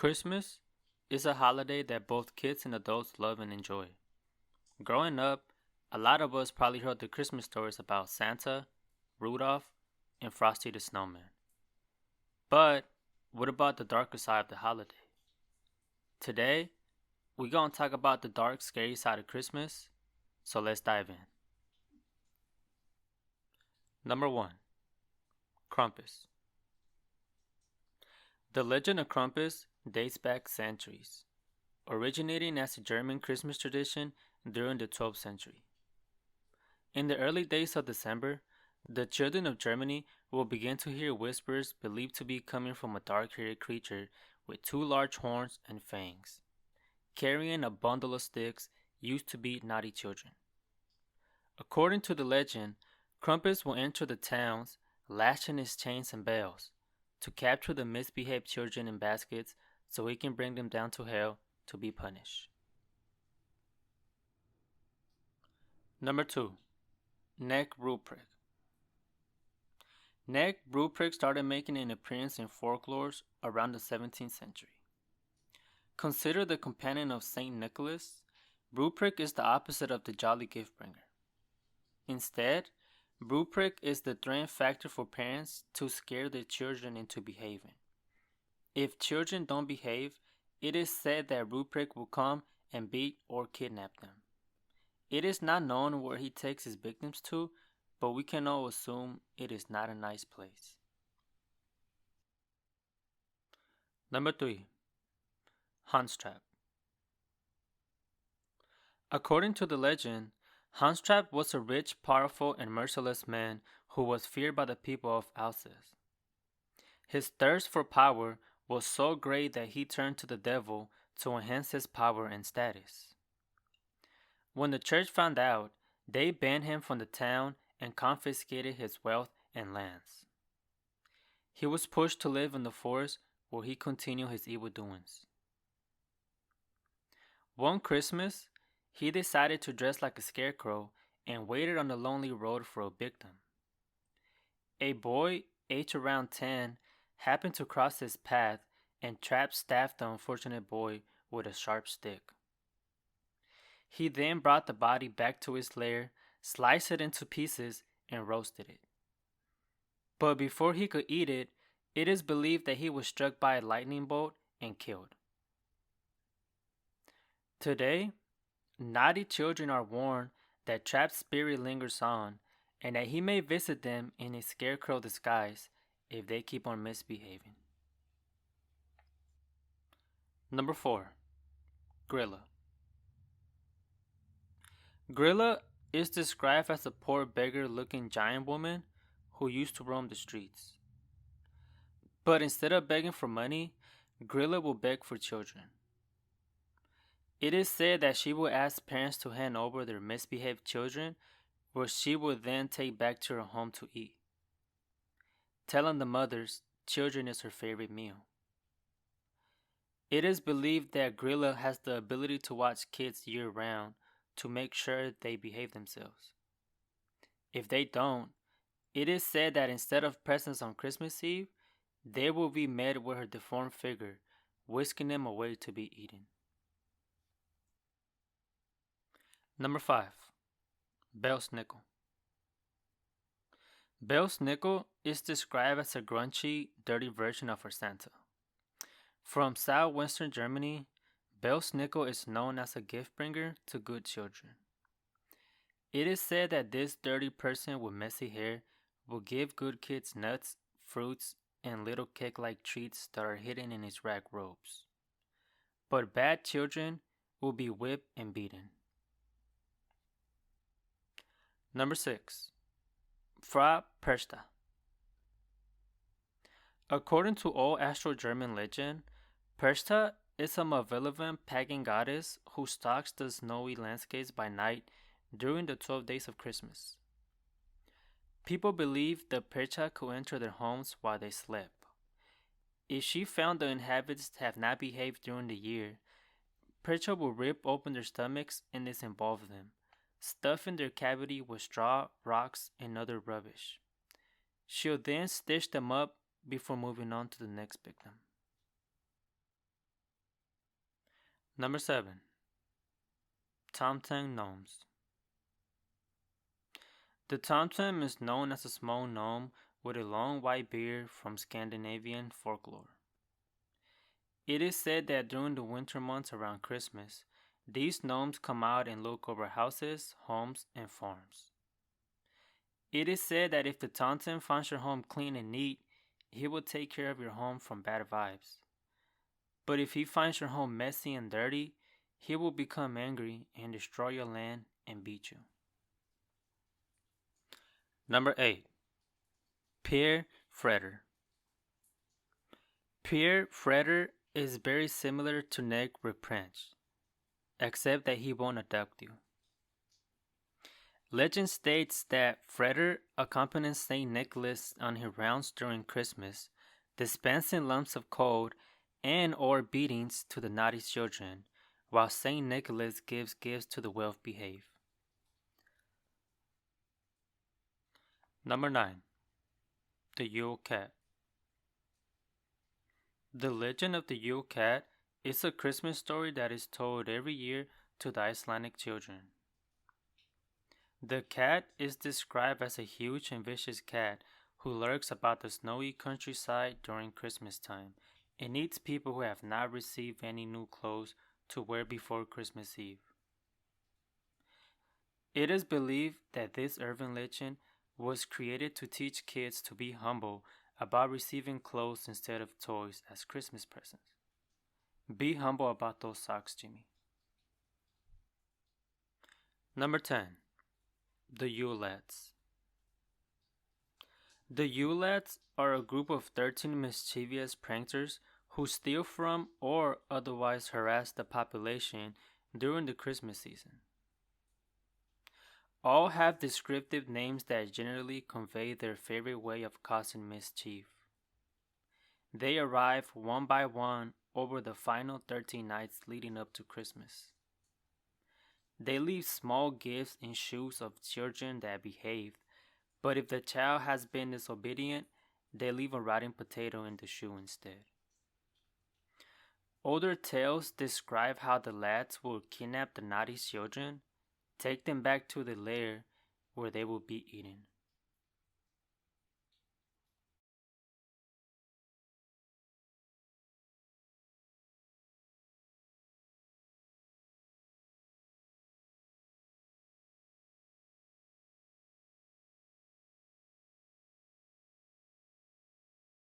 Christmas is a holiday that both kids and adults love and enjoy. Growing up, a lot of us probably heard the Christmas stories about Santa, Rudolph, and Frosty the Snowman. But what about the darker side of the holiday? Today, we're going to talk about the dark, scary side of Christmas, so let's dive in. Number 1. Krampus. The legend of Krampus dates back centuries, originating as a German Christmas tradition during the 12th century. In the early days of December, the children of Germany will begin to hear whispers believed to be coming from a dark haired creature with two large horns and fangs, carrying a bundle of sticks used to beat naughty children. According to the legend, Krampus will enter the towns, lashing his chains and bells, to capture the misbehaved children in baskets so he can bring them down to hell to be punished. Number 2. Neck Ruprecht. Neck Ruprecht started making an appearance in folklores around the 17th century. Considered the companion of Saint Nicholas, Ruprecht is the opposite of the jolly gift bringer. Instead, Ruprecht is the threat factor for parents to scare their children into behaving. If children don't behave, it is said that Ruprecht will come and beat or kidnap them. It is not known where he takes his victims to, but we can all assume it is not a nice place. Number 3. Hans Trap. According to the legend, Hans Trap was a rich, powerful, and merciless man who was feared by the people of Alsace. His thirst for power was so great that he turned to the devil to enhance his power and status. When the church found out, they banned him from the town and confiscated his wealth and lands. He was pushed to live in the forest where he continued his evil doings. One Christmas, he decided to dress like a scarecrow and waited on the lonely road for a victim. A boy, aged around 10, happened to cross his path and Trap stabbed the unfortunate boy with a sharp stick. He then brought the body back to his lair, sliced it into pieces, and roasted it. But before he could eat it, it is believed that he was struck by a lightning bolt and killed. Today, naughty children are warned that Trap's spirit lingers on and that he may visit them in a scarecrow disguise if they keep on misbehaving. Number 4. Grilla. Grilla is described as a poor beggar-looking giant woman who used to roam the streets. But instead of begging for money, Grilla will beg for children. It is said that she will ask parents to hand over their misbehaved children, which she will then take back to her home to eat, telling the mothers children is her favorite meal. It is believed that Grilla has the ability to watch kids year-round to make sure they behave themselves. If they don't, it is said that instead of presents on Christmas Eve, they will be met with her deformed figure, whisking them away to be eaten. Number 5. Belsnickel. Belsnickel is described as a grungy, dirty version of her Santa. From southwestern Germany, Belsnickel is known as a gift bringer to good children. It is said that this dirty person with messy hair will give good kids nuts, fruits, and little cake-like treats that are hidden in his rag robes. But bad children will be whipped and beaten. Number 6. Frau Perchta. According to old Astro-German legend, Perchta is a malevolent pagan goddess who stalks the snowy landscapes by night during the 12 days of Christmas. People believe the Percha could enter their homes while they slept. If she found the inhabitants have not behaved during the year, Percha will rip open their stomachs and disembowel them, stuffing their cavity with straw, rocks, and other rubbish. She'll then stitch them up before moving on to the next victim. Number 7. Tomten Gnomes. The tomten is known as a small gnome with a long white beard from Scandinavian folklore. It is said that during the winter months around Christmas, these gnomes come out and look over houses, homes, and farms. It is said that if the tomten finds your home clean and neat, he will take care of your home from bad vibes. But if he finds your home messy and dirty, he will become angry and destroy your land and beat you. Number 8. Pierre Freder. Pierre Freder is very similar to Ned Reprench, except that he won't abduct you. Legend states that Freder accompanies St. Nicholas on his rounds during Christmas, dispensing lumps of coal and or beatings to the naughty children, while St. Nicholas gives gifts to the well-behaved. Number 9. The Yule Cat. The legend of the Yule Cat is a Christmas story that is told every year to the Icelandic children. The cat is described as a huge and vicious cat who lurks about the snowy countryside during Christmas time and eats people who have not received any new clothes to wear before Christmas Eve. It is believed that this urban legend was created to teach kids to be humble about receiving clothes instead of toys as Christmas presents. Be humble about those socks, Jimmy. Number 10. The Yule Lads. The Yule Lads are a group of 13 mischievous pranksters who steal from or otherwise harass the population during the Christmas season. All have descriptive names that generally convey their favorite way of causing mischief. They arrive one by one over the final 13 nights leading up to Christmas. They leave small gifts in shoes of children that behaved, but if the child has been disobedient, they leave a rotten potato in the shoe instead. Older tales describe how the lads will kidnap the naughty children, take them back to the lair where they will be eaten.